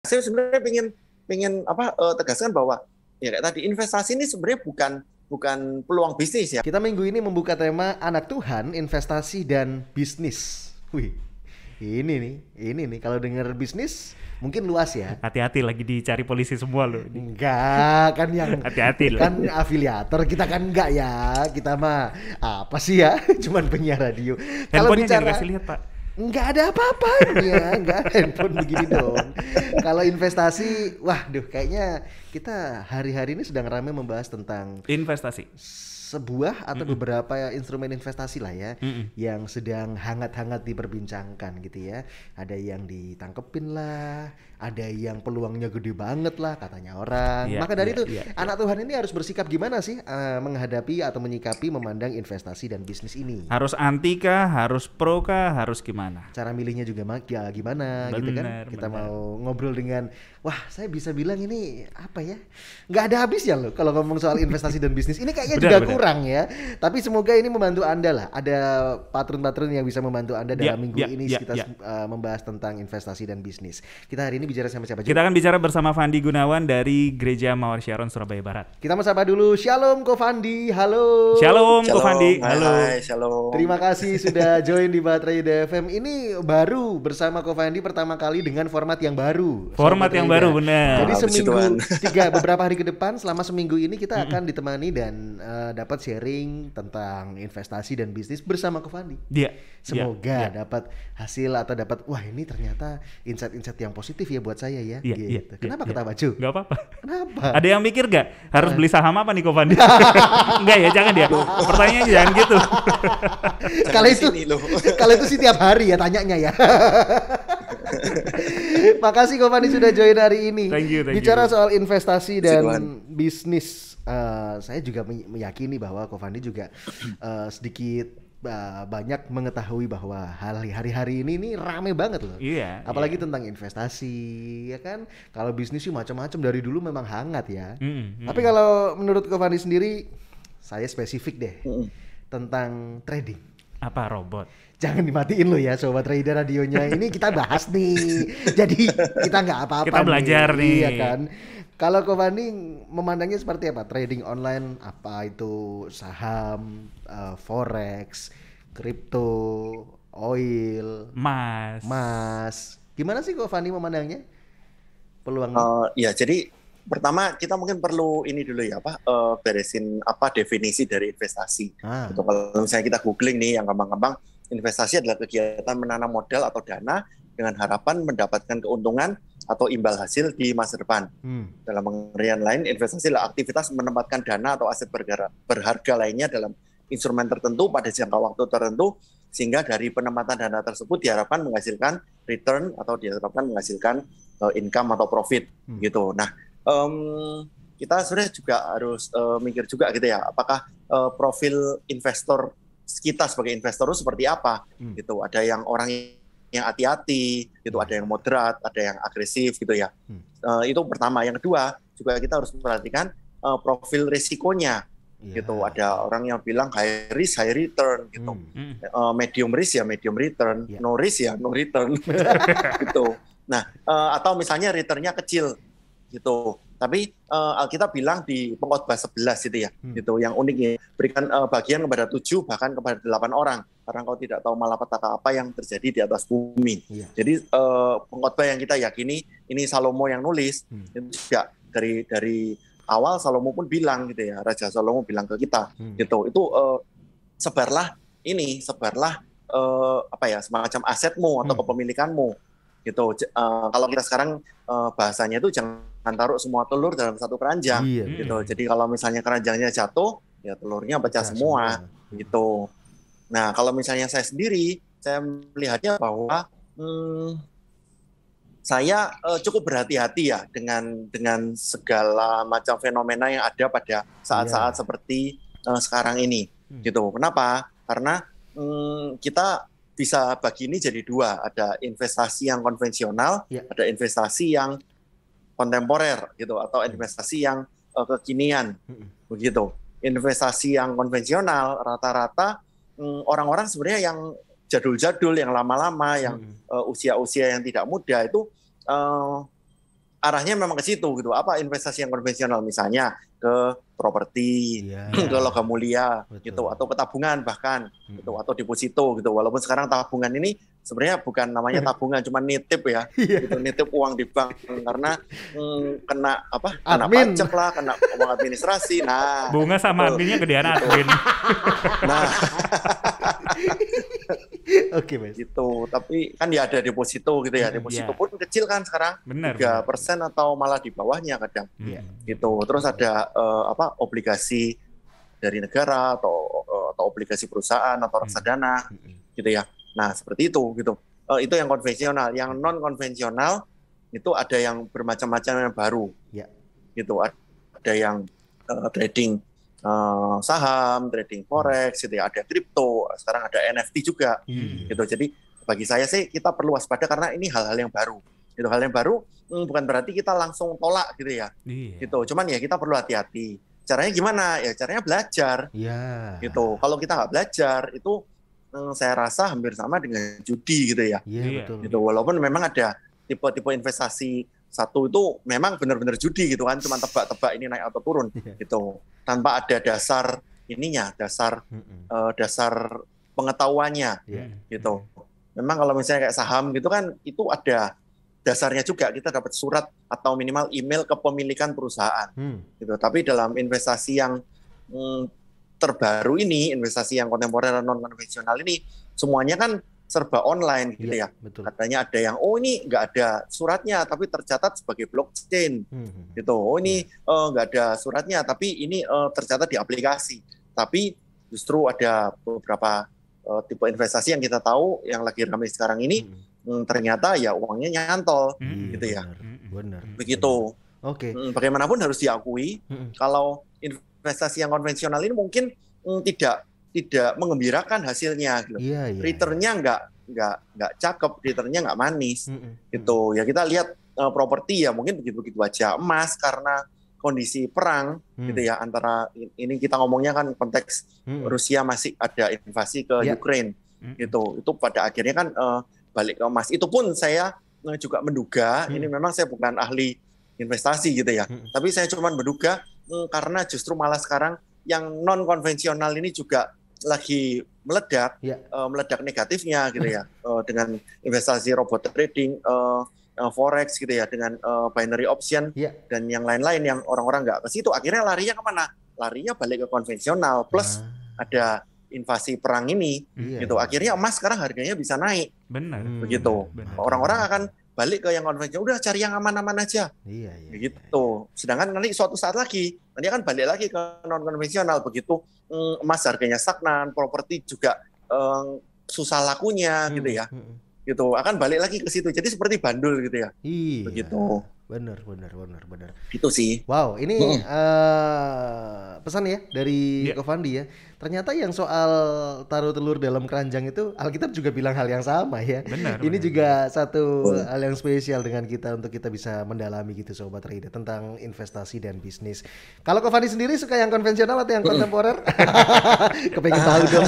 Saya sebenarnya pengen tegaskan bahwa ya kayak tadi investasi ini sebenarnya bukan peluang bisnis ya. Kita minggu ini membuka tema anak Tuhan, investasi dan bisnis. Wih, ini nih kalau dengar bisnis mungkin luas ya. Hati-hati lagi dicari polisi semua loh. Enggak, kan yang Hati-hati loh. kan afiliator kita kan enggak ya. Kita mah apa sih ya? Cuman penyiar radio. Kalau Handphonenya jangan bicara dikasih lihat, Pak. nggak ada apa-apanya, nggak ada handphone begini dong. Kalau investasi, waduh kayaknya kita hari-hari ini sedang ramai membahas tentang Investasi. sebuah atau beberapa instrumen investasi lah ya Mm-mm. yang sedang hangat-hangat diperbincangkan gitu ya. Ada yang ditangkepin lah, ada yang peluangnya gede banget lah katanya orang. Iya, Maka dari iya, itu iya, anak Tuhan ini harus bersikap gimana sih menghadapi atau menyikapi memandang investasi dan bisnis ini. Harus anti kah, harus pro kah, harus gimana? Cara milihnya juga ya gimana gitu kan. Benar, Kita benar. mau ngobrol dengan, wah saya bisa bilang ini apa ya, nggak ada habisnya loh kalau ngomong soal investasi dan bisnis. Ini kayaknya Benar, juga benar. kurang ya. Tapi semoga ini membantu Anda lah. Ada patron-patron yang bisa membantu Anda dalam minggu ini kita membahas tentang investasi dan bisnis. Kita hari ini bicara sama siapa? Kita akan bicara bersama Fandi Gunawan dari Gereja Mawar Syaron Surabaya Barat. Kita mau sapa dulu. Shalom Ko Fandi. Halo. Shalom, Ko Fandi. Hai, Halo. hai, shalom. Terima kasih sudah join di Baterai DFM. Ini baru bersama Ko Fandi pertama kali dengan format yang baru. Format Sobat yang Raida. baru, benar. Jadi Puji Tuhan. beberapa hari ke depan selama seminggu ini kita akan ditemani dan dapat sharing tentang investasi dan bisnis bersama Ko Fandi. Dia. Semoga dapat hasil atau dapat wah ini ternyata insight-insight yang positif ya buat saya ya. Iya, gitu. iya, Kenapa iya. ketawa Cu? Gak apa-apa. Kenapa? Ada yang mikir gak? Harus beli saham apa nih Ko Fandi? Enggak ya, jangan ya. Pertanyaannya jangan gitu. Kalau di itu sini loh. kalau itu sih tiap hari ya tanyanya ya. Makasih Ko Fandi sudah join hari ini. Thank you. Bicara soal investasi Puji dan Tuhan. bisnis, saya juga meyakini bahwa Ko Fandi juga sedikit banyak mengetahui bahwa hari-hari ini rame banget loh. Iya. Apalagi tentang investasi, ya kan? Kalau bisnis sih macam-macam dari dulu memang hangat ya. Tapi kalau menurut Ko Fandi sendiri, saya spesifik deh tentang trading. Apa robot? Jangan dimatiin lo ya Sobat Trader radionya. Ini kita bahas nih. Jadi kita nggak apa-apa Kita belajar nih. Iya kan. Kalau Ko Fandi memandangnya seperti apa? Trading online, apa itu saham, forex, kripto, oil, Mas. Gimana sih Ko Fandi memandangnya? Peluang Ya, jadi pertama kita mungkin perlu ini dulu ya beresin apa definisi dari investasi. Gitu. Kalau misalnya kita googling nih yang gampang-gampang, investasi adalah kegiatan menanam modal atau dana dengan harapan mendapatkan keuntungan atau imbal hasil di masa depan. Dalam pengertian lain, investasi adalah aktivitas menempatkan dana atau aset berharga lainnya dalam instrumen tertentu pada jangka waktu tertentu, sehingga dari penempatan dana tersebut diharapkan menghasilkan return atau diharapkan menghasilkan income atau profit gitu. Nah, kita sebenarnya juga harus mikir juga gitu ya, apakah profil investor kita sebagai investor itu seperti apa gitu. Ada yang orang yang hati-hati gitu, ada yang moderat, ada yang agresif gitu ya. Itu pertama. Yang kedua juga kita harus memperhatikan profil risikonya gitu. Ada orang yang bilang high risk high return gitu. Medium risk ya medium return, no risk ya no return gitu. Nah, atau misalnya returnnya kecil gitu. Tapi Alkitab bilang di Pengkhotbah 11 gitu ya, gitu. Yang uniknya berikan bagian kepada 7 bahkan kepada 8 orang, karena kau tidak tahu malapetaka apa yang terjadi di atas bumi. Jadi pengkhotbah yang kita yakini ini Salomo yang nulis, itu juga dari awal Salomo pun bilang gitu ya, Raja Salomo bilang ke kita gitu. Itu sebarlah semacam asetmu atau kepemilikanmu gitu. Kalau kita sekarang bahasanya itu jangan taruh semua telur dalam satu keranjang gitu. Jadi kalau misalnya keranjangnya jatuh, ya telurnya pecah semua gitu. Nah, kalau misalnya saya sendiri, saya melihatnya bahwa saya cukup berhati-hati ya dengan segala macam fenomena yang ada pada saat-saat seperti sekarang ini gitu. Kenapa? Karena kita bisa bagi ini jadi dua, ada investasi yang konvensional, ada investasi yang kontemporer gitu, atau investasi yang kekinian begitu. Investasi yang konvensional rata-rata orang-orang sebenarnya yang jadul-jadul, yang lama-lama, yang usia-usia yang tidak muda itu arahnya memang ke situ gitu. Apa investasi yang konvensional, misalnya ke properti, ke logam mulia gitu, atau ke tabungan bahkan gitu, atau deposito gitu. Walaupun sekarang tabungan ini sebenarnya bukan namanya tabungan, cuma nitip ya, gitu, nitip uang di bank karena kena pajak lah, kena uang administrasi. Nah, bunga sama adminnya gedean admin. Nah, oke, Mas. Gitu. Tapi kan ya ada deposito gitu ya. Deposito pun kecil kan sekarang. 3% atau malah di bawahnya kadang. Gitu. Terus ada obligasi dari negara atau obligasi perusahaan atau reksadana gitu ya. Nah, seperti itu gitu. Itu yang konvensional. Yang non konvensional itu ada yang bermacam-macam yang baru. Gitu. Ada yang trading saham, trading forex, gitu ya, ada kripto, sekarang ada NFT juga, gitu. Jadi bagi saya sih kita perlu waspada karena ini hal-hal yang baru. Itu hal yang baru bukan berarti kita langsung tolak gitu ya, gitu. Cuman ya kita perlu hati-hati. Caranya gimana? Ya caranya belajar, gitu. Kalau kita nggak belajar itu saya rasa hampir sama dengan judi gitu ya. Betul. Gitu. Walaupun memang ada tipe-tipe investasi. Satu itu memang benar-benar judi gitu kan, cuma tebak-tebak ini naik atau turun gitu, tanpa ada dasar ininya, dasar pengetahuannya gitu. Memang kalau misalnya kayak saham gitu kan, itu ada dasarnya juga, kita dapat surat atau minimal email kepemilikan perusahaan gitu. Tapi dalam investasi yang terbaru ini, investasi yang kontemporer non konvensional ini, semuanya kan serba online gitu ya. Betul. Katanya ada yang ini nggak ada suratnya tapi tercatat sebagai blockchain gitu. Ini nggak ada suratnya tapi ini tercatat di aplikasi. Tapi justru ada beberapa tipe investasi yang kita tahu yang lagi ramai sekarang ini ternyata ya uangnya nyantol gitu ya. Benar. Begitu. Oke. Bagaimanapun harus diakui kalau investasi yang konvensional ini mungkin tidak mengembirakan hasilnya gitu. Returnnya nggak cakep, returnnya nggak manis gitu. Ya kita lihat properti ya mungkin begitu-begitu aja. Emas karena kondisi perang gitu ya, antara ini kita ngomongnya kan konteks Rusia masih ada invasi ke Ukraine gitu. Itu pada akhirnya kan balik ke emas. Itu pun saya juga menduga, ini memang saya bukan ahli investasi gitu ya, tapi saya cuma menduga karena justru malah sekarang yang non konvensional ini juga lagi meledak, meledak negatifnya gitu ya, dengan investasi robot trading, forex gitu ya, dengan binary option dan yang lain-lain yang orang-orang nggak ke situ, akhirnya larinya kemana? Larinya balik ke konvensional, plus ada invasi perang ini, gitu. Akhirnya emas sekarang harganya bisa naik, begitu. Orang-orang akan balik ke yang konvensional, udah cari yang aman-aman aja, gitu. Sedangkan nanti suatu saat lagi, nanti akan balik lagi ke non konvensional, begitu emas harganya stagnan, properti juga susah lakunya, gitu ya, gitu. Akan balik lagi ke situ. Jadi seperti bandul gitu ya, begitu. Benar. Itu sih. Wow, ini pesan ya dari Kofandi ya. Ternyata yang soal taruh telur dalam keranjang itu Alkitab juga bilang hal yang sama ya. Ini juga satu hal yang spesial dengan kita untuk kita bisa mendalami gitu Sobat Trader tentang investasi dan bisnis. Kalau Kofandi sendiri suka yang konvensional atau yang kontemporer? Kepengen tahu dong.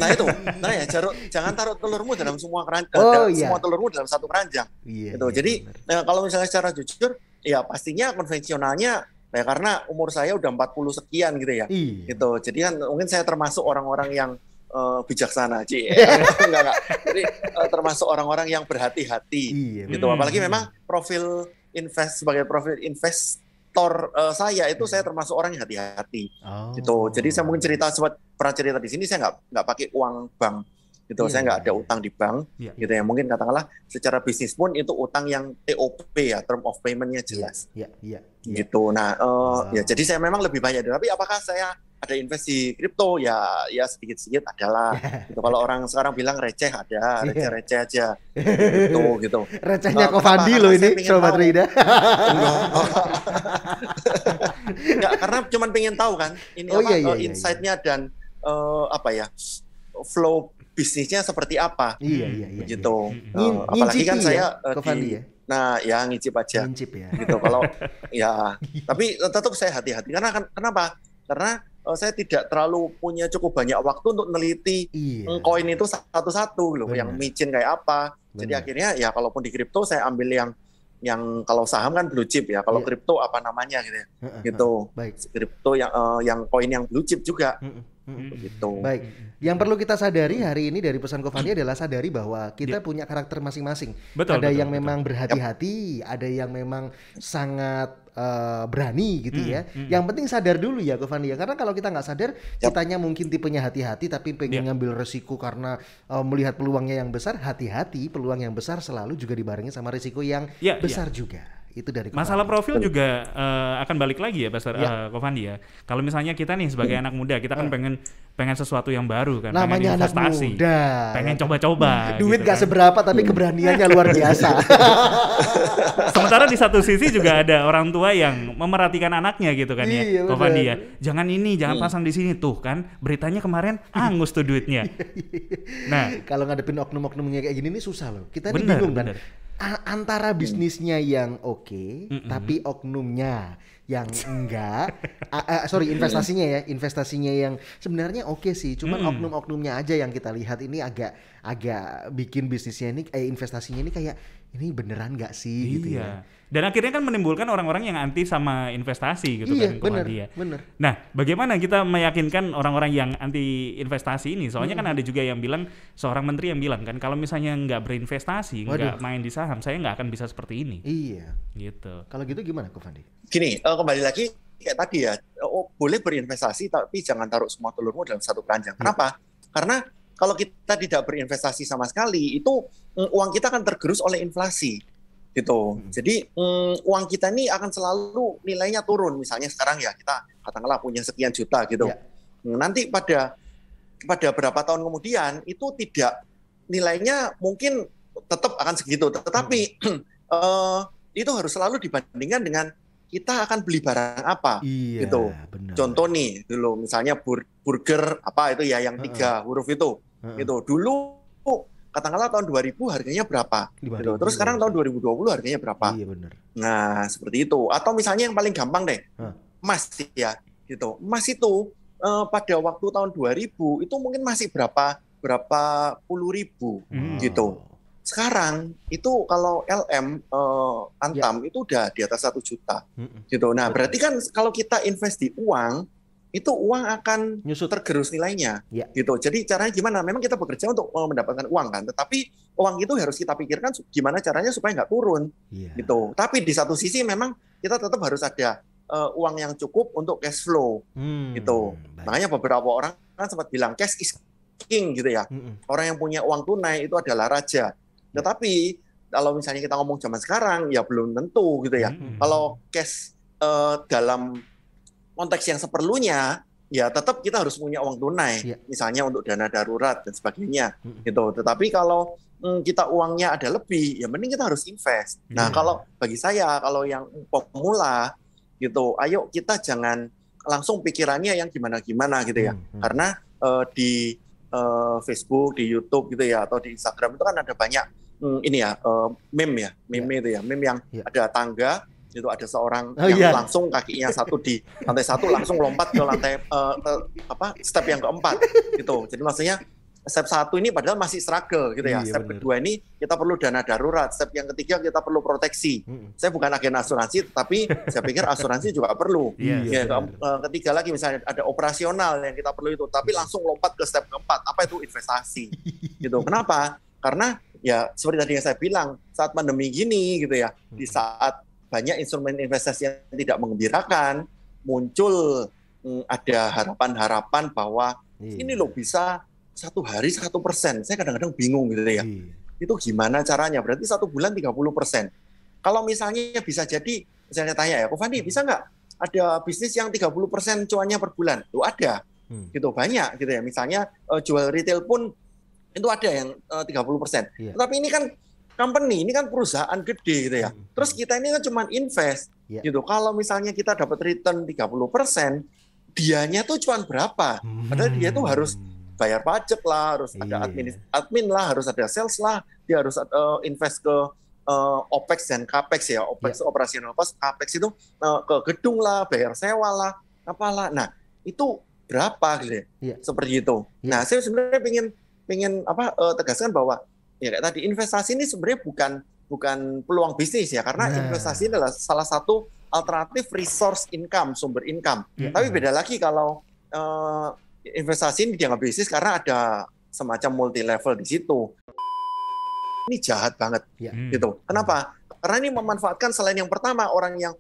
Nah itu, ya jangan taruh telurmu dalam semua keranjang. Semua telurmu dalam satu keranjang. Gitu. Jadi kalau misalnya secara jujur, ya pastinya konvensionalnya ya karena umur saya udah 40 sekian gitu ya. Gitu. Jadi kan mungkin saya termasuk orang-orang yang bijaksana, enggak. Jadi termasuk orang-orang yang berhati-hati gitu. Apalagi memang sebagai profil investor saya itu saya termasuk orang yang hati-hati. Gitu. Jadi saya mungkin pernah cerita di sini, saya nggak pakai uang bank. Gitu, saya nggak ada utang di bank, gitu ya. Mungkin katakanlah secara bisnis pun itu utang yang TOP ya, term of payment-nya jelas. Gitu. Nah, ya jadi saya memang lebih banyak. Tapi apakah saya ada invest di kripto? Ya sedikit-sedikit adalah. Gitu. Kalau orang sekarang bilang receh ada, receh-receh aja. Gitu. Recehnya Kofandi loh ini, Sobat Rida. Enggak, karena cuma pengen tahu kan, ini insight-nya dan flow bisnisnya seperti apa, gitu. Apalagi kan saya ngicip aja, gitu. Kalau tapi tetap saya hati-hati karena kenapa? Karena saya tidak terlalu punya cukup banyak waktu untuk meneliti koin itu satu-satu loh, yang micin kayak apa. Jadi akhirnya ya kalaupun di kripto saya ambil yang yang kalau saham kan blue chip ya, kalau kripto apa namanya gitu ya. Gitu. Baik. Kripto yang koin yang blue chip juga. Gitu. Baik. Yang perlu kita sadari hari ini dari pesan Kofandi adalah sadari bahwa kita punya karakter masing-masing. Ada yang memang berhati-hati, ada yang memang sangat berani gitu ya. Yang penting sadar dulu ya Kofandi ya, karena kalau kita nggak sadar, kitanya mungkin tipenya hati-hati tapi pengen ngambil resiko karena melihat peluangnya yang besar. Hati-hati, peluang yang besar selalu juga dibarengi sama resiko yang besar juga. Itu dari Kofandi. Masalah profil juga akan balik lagi ya Pastor Kofandi ya. Kalau misalnya kita nih sebagai anak muda, kita kan pengen sesuatu yang baru kan, namanya pengen investasi, anak muda, pengen coba-coba. Duit gitu gak seberapa tapi keberaniannya luar biasa. Sementara di satu sisi juga ada orang tua yang memerhatikan anaknya gitu kan ya, Kofandi ya. Jangan pasang di sini tuh kan, beritanya kemarin hangus tuh duitnya. Nah, kalau ngadepin oknum-oknumnya kayak gini nih susah loh. Kita nih bingung kan. Antara bisnisnya yang tapi oknumnya yang enggak, investasinya yang sebenarnya sih, cuman oknum-oknumnya aja yang kita lihat ini agak bikin bisnisnya ini, investasinya ini kayak ini beneran nggak sih gitu ya. Dan akhirnya kan menimbulkan orang-orang yang anti sama investasi gitu kan. Bener. Nah, bagaimana kita meyakinkan orang-orang yang anti investasi ini? Soalnya kan ada juga yang bilang, seorang menteri yang bilang kan, kalau misalnya nggak berinvestasi, nggak main di saham, saya nggak akan bisa seperti ini. Iya. Gitu. Kalau gitu gimana, Kofandi? Gini, kembali lagi kayak tadi ya, boleh berinvestasi tapi jangan taruh semua telurmu dalam satu keranjang. Kenapa? Karena kalau kita tidak berinvestasi sama sekali, itu uang kita akan tergerus oleh inflasi. Gitu. Jadi uang kita ini akan selalu nilainya turun. Misalnya sekarang ya kita katakanlah punya sekian juta gitu. Nanti pada berapa tahun kemudian itu tidak, nilainya mungkin tetap akan segitu. Tetapi itu harus selalu dibandingkan dengan kita akan beli barang apa gitu. Benar. Contoh nih dulu misalnya burger apa itu ya yang 3 huruf itu. Itu dulu katakanlah tahun 2000 harganya berapa? Gitu. Terus sekarang tahun 2020 harganya berapa? Iya benar. Nah, seperti itu. Atau misalnya yang paling gampang deh. Emas ya, gitu. Emas itu pada waktu tahun 2000 itu mungkin masih berapa puluh ribu gitu. Sekarang itu kalau LM Antam itu udah di atas 1 juta. Gitu. Nah, berarti kan kalau kita invest di uang, itu uang akan tergerus nilainya, gitu. Jadi caranya gimana? Memang kita bekerja untuk mendapatkan uang kan, tetapi uang itu harus kita pikirkan gimana caranya supaya nggak turun, gitu. Tapi di satu sisi memang kita tetap harus ada uang yang cukup untuk cash flow, gitu. Makanya beberapa orang kan sempat bilang cash is king, gitu ya. Orang yang punya uang tunai itu adalah raja. Tetapi kalau misalnya kita ngomong zaman sekarang, ya belum tentu, gitu ya. Kalau cash dalam konteks yang seperlunya, ya tetap kita harus punya uang tunai, misalnya untuk dana darurat dan sebagainya, gitu. Tetapi kalau kita uangnya ada lebih, ya mending kita harus invest. Nah, kalau bagi saya, kalau yang pemula, gitu, ayo kita jangan langsung pikirannya yang gimana-gimana, gitu ya. Karena di Facebook, di YouTube, gitu ya, atau di Instagram itu kan ada banyak meme itu ya, meme yang ada tangga. Itu ada seorang yang langsung kakinya satu di lantai 1 langsung lompat ke lantai step yang keempat gitu. Jadi maksudnya step 1 ini padahal masih struggle gitu ya. Step kedua ini kita perlu dana darurat. Step yang ketiga kita perlu proteksi. Saya bukan agen asuransi, tapi saya pikir asuransi juga perlu. Ketiga lagi misalnya ada operasional yang kita perlu itu, tapi langsung lompat ke step keempat. Apa itu investasi? Gitu. Kenapa? Karena ya seperti tadi yang saya bilang, saat pandemi gini gitu ya, di saat banyak instrumen investasi yang tidak menggembirakan, muncul ada harapan-harapan bahwa ini loh bisa 1 hari 1%. Saya kadang-kadang bingung gitu ya. Itu gimana caranya? Berarti 1 bulan 30%. Kalau misalnya bisa jadi, misalnya tanya ya, Kofandi bisa nggak ada bisnis yang 30% cuannya per bulan? Itu ada. Gitu banyak gitu ya. Misalnya jual retail pun itu ada yang 30%. Tetapi ini kan company, ini kan perusahaan gede gitu ya. Terus kita ini kan cuma invest gitu. Kalau misalnya kita dapat return 30%, dianya tuh cuma berapa? Padahal dia tuh harus bayar pajak lah, harus ada admin lah, harus ada sales lah, dia harus invest ke OPEX dan CAPEX ya. OPEX operasional cost, CAPEX itu ke gedung lah, bayar sewa lah, apalah. Nah, itu berapa gitu ya? Seperti itu. Nah, saya sebenarnya pengen tegaskan bahwa ya kayak tadi investasi ini sebenarnya bukan peluang bisnis ya, karena investasi adalah salah satu alternatif resource income, sumber income. Tapi beda lagi kalau investasi ini dianggap bisnis karena ada semacam multi level di situ. Ini jahat banget, gitu. Kenapa? Karena ini memanfaatkan selain yang pertama, orang yang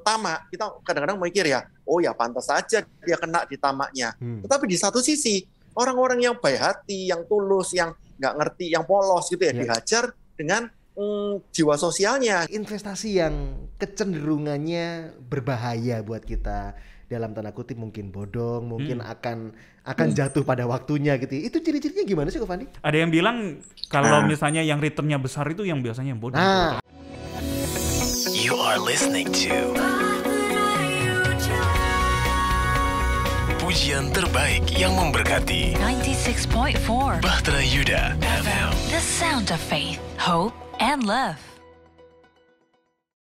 tamak, kita kadang-kadang mikir ya, oh ya pantas saja dia kena di tamaknya. Tetapi di satu sisi, orang-orang yang baik hati, yang tulus, yang nggak ngerti, yang polos gitu ya, dihajar dengan jiwa sosialnya. Investasi yang kecenderungannya berbahaya buat kita, dalam tanda kutip mungkin bodong, mungkin akan jatuh pada waktunya gitu. Itu ciri-cirinya gimana sih, Ko Fandi? Ada yang bilang kalau misalnya yang returnnya besar itu yang biasanya bodong. You are listening to pujian terbaik yang memberkati 96.4 Bahtera Yuda FM. The sound of faith, hope, and love.